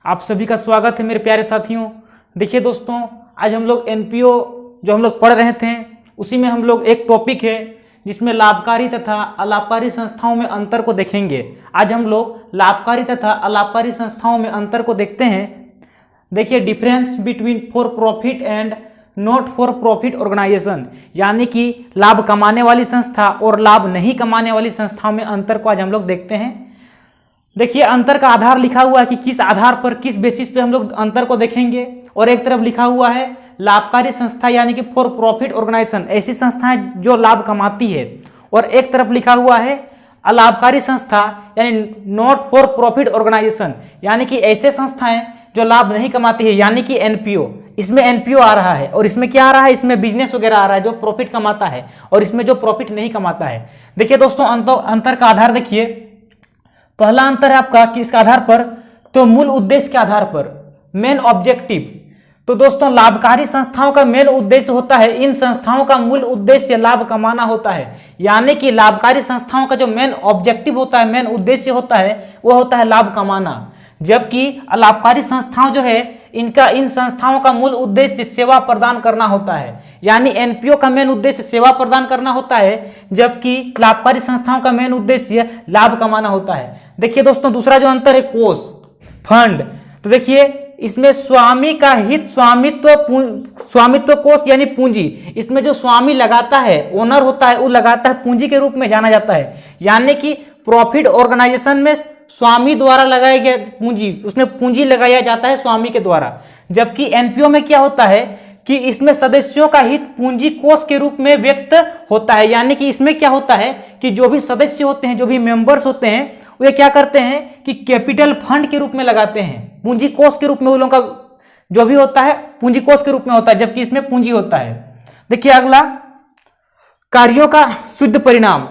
आप सभी का स्वागत है मेरे प्यारे साथियों। देखिए दोस्तों, आज हम लोग एनपीओ जो हम लोग पढ़ रहे थे उसी में हम लोग एक टॉपिक है जिसमें लाभकारी तथा अलाभकारी संस्थाओं में अंतर को देखेंगे। आज हम लोग लाभकारी तथा अलाभकारी संस्थाओं में अंतर को देखते हैं। देखिए, difference between for profit and not for profit organisation, यानी कि लाभ कमाने वाली संस्था और लाभ नहीं कमाने वाली संस्थाओं में अंतर को आज हम लोग देखते हैं। देखिए, अंतर का आधार लिखा हुआ है कि किस आधार पर, किस बेसिस पे हम लोग अंतर को देखेंगे। और एक तरफ लिखा हुआ है लाभकारी संस्था यानी कि फॉर प्रॉफिट ऑर्गेनाइजेशन, ऐसी संस्थाएं जो लाभ कमाती है। और एक तरफ लिखा हुआ है अलाभकारी संस्था यानी नॉट फॉर प्रॉफिट ऑर्गेनाइजेशन, यानी कि ऐसे संस्थाएं जो लाभ नहीं कमाती है, यानी कि एनपीओ। इसमें एनपीओ आ रहा है और इसमें क्या आ रहा है, इसमें बिजनेस वगैरह आ रहा है जो प्रॉफिट कमाता है और इसमें जो प्रॉफिट नहीं कमाता है। देखिए दोस्तों, अंतर का आधार देखिए, पहला अंतर है आपका किसके आधार पर, तो मूल उद्देश्य के आधार पर, मेन ऑब्जेक्टिव। तो दोस्तों, लाभकारी संस्थाओं का मेन उद्देश्य होता है, इन संस्थाओं का मूल उद्देश्य लाभ कमाना होता है, यानी कि लाभकारी संस्थाओं का जो मेन ऑब्जेक्टिव होता है, मेन उद्देश्य होता है, वो होता है लाभ कमाना। जबकि अलाभकारी संस्थाओं जो है इन संस्थाओं का मूल उद्देश्य सेवा प्रदान करना होता है, यानी एनपीओ का मेन उद्देश्य सेवा प्रदान करना होता है, जबकि लाभकारी संस्थाओं का मेन उद्देश्य लाभ कमाना होता है। देखिए दोस्तों, दूसरा जो अंतर है कोष, फंड। तो देखिए, इसमें स्वामी का हित, स्वामित्व कोष यानी पूंजी, इसमें जो स्वामी लगाता है, ओनर होता है, वो लगाता है पूंजी के रूप में जाना जाता है। यानी कि प्रॉफिट ऑर्गेनाइजेशन में स्वामी द्वारा लगाया गया पूंजी, उसमें पूंजी लगाया जाता है स्वामी के द्वारा। जबकि एनपीओ में क्या होता है कि इसमें सदस्यों का हित पूंजी कोष के रूप में व्यक्त होता है। यानी कि इसमें क्या होता है कि जो भी सदस्य होते हैं, जो भी मेंबर्स होते हैं, वे क्या करते हैं कि कैपिटल फंड के रूप में लगाते हैं, पूंजी कोष के रूप में। वो लोगों का जो भी होता है पूंजी कोष के रूप में होता है, जबकि इसमें पूंजी होता है। देखिए अगला, कार्यों का शुद्ध परिणाम,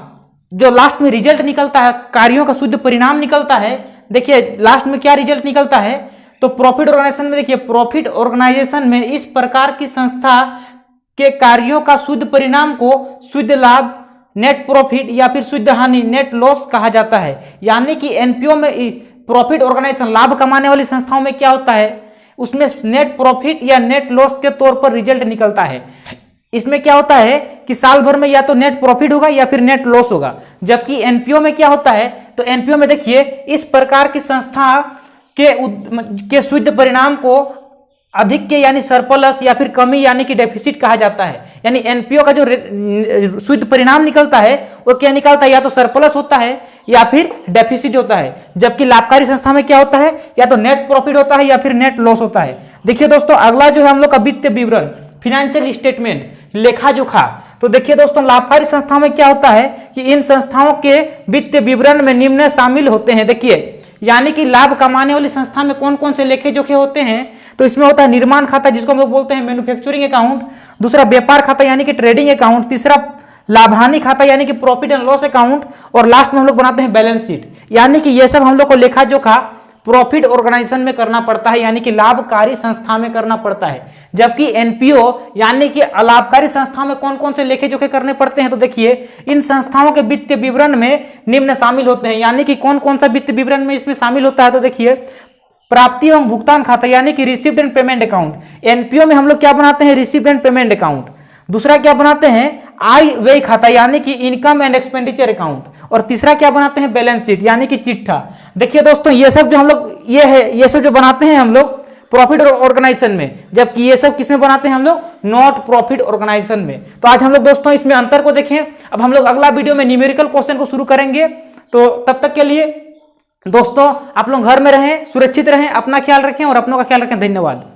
जो लास्ट में रिजल्ट निकलता है, कार्यों का शुद्ध परिणाम निकलता है। देखिए लास्ट में क्या रिजल्ट निकलता है, तो प्रॉफिट ऑर्गेनाइजेशन में, देखिए प्रॉफिट ऑर्गेनाइजेशन में इस प्रकार की संस्था के कार्यों का शुद्ध परिणाम को शुद्ध लाभ, नेट प्रॉफिट या फिर शुद्ध हानि, नेट लॉस कहा जाता है। यानी कि एनपीओ में, प्रॉफिट ऑर्गेनाइजेशन लाभ कमाने वाली संस्थाओं में क्या होता है, उसमें नेट प्रॉफिट या नेट लॉस के तौर पर रिजल्ट निकलता है। इसमें क्या होता है कि साल भर में या तो नेट प्रॉफिट होगा या फिर नेट लॉस होगा। जबकि एनपीओ में क्या होता है, तो एनपीओ में देखिए इस प्रकार की संस्था के शुद्ध परिणाम को अधिक के यानी सरप्लस या फिर कमी यानी कि डेफिसिट कहा जाता है। यानी एनपीओ का जो शुद्ध परिणाम निकलता है वो क्या निकलता है, या तो सरप्लस होता है या फिर डेफिसिट होता है। जबकि लाभकारी संस्था में क्या होता है, या तो नेट प्रॉफिट होता है या फिर नेट लॉस होता है। देखिए दोस्तों, अगला जो है हम लोग का वित्तीय विवरण, फिनेंशियल स्टेटमेंट, लेखा जोखा। तो देखिए दोस्तों, लाभकारी संस्थाओं में क्या होता है कि इन संस्थाओं के वित्तीय विवरण में निम्न शामिल होते हैं। देखिए, यानी कि लाभ कमाने वाली संस्था में कौन कौन से लेखे जोखे होते हैं, तो इसमें होता है निर्माण खाता, जिसको हम लोग बोलते हैं मैन्युफैक्चरिंग अकाउंट। दूसरा व्यापार खाता यानी कि ट्रेडिंग अकाउंट। तीसरा लाभहानि खाता यानी कि प्रॉफिट एंड लॉस अकाउंट। और लास्ट में हम लोग बनाते हैं बैलेंस शीट। यानी कि ये सब हम लोग को लेखा जोखा प्रॉफिट ऑर्गेनाइजेशन में करना पड़ता है, यानी कि लाभकारी संस्था में करना पड़ता है। जबकि एनपीओ यानी कि अलाभकारी संस्था में कौन कौन से लेखे जोखे करने पड़ते हैं, तो देखिए इन संस्थाओं के वित्तीय विवरण में निम्न शामिल होते हैं। यानी कि कौन कौन सा वित्तीय विवरण में इसमें शामिल होता है, तो देखिए प्राप्ति एवं भुगतान खाता यानी कि received and payment account. NPO में हम लोग क्या बनाते हैं, रिसीव्ड एंड पेमेंट अकाउंट। दूसरा क्या बनाते हैं, आय व्यय खाता यानी कि इनकम एंड एक्सपेंडिचर अकाउंट। और तीसरा क्या बनाते हैं, बैलेंस शीट यानी कि चिट्ठा। देखिए दोस्तों, ये सब जो हम लोग ये सब जो बनाते हैं हम लोग प्रॉफिट ऑर्गेनाइजेशन में, जबकि ये सब किसमें बनाते हैं हम लोग, नॉट प्रॉफिट ऑर्गेनाइजेशन में। तो आज हम लोग दोस्तों इसमें अंतर को देखें। अब हम लोग अगला वीडियो में न्यूमेरिकल क्वेश्चन को शुरू करेंगे। तो तब तक के लिए दोस्तों आप लोग घर में रहें, सुरक्षित रहें, अपना ख्याल रखें और अपनों का ख्याल रखें। धन्यवाद।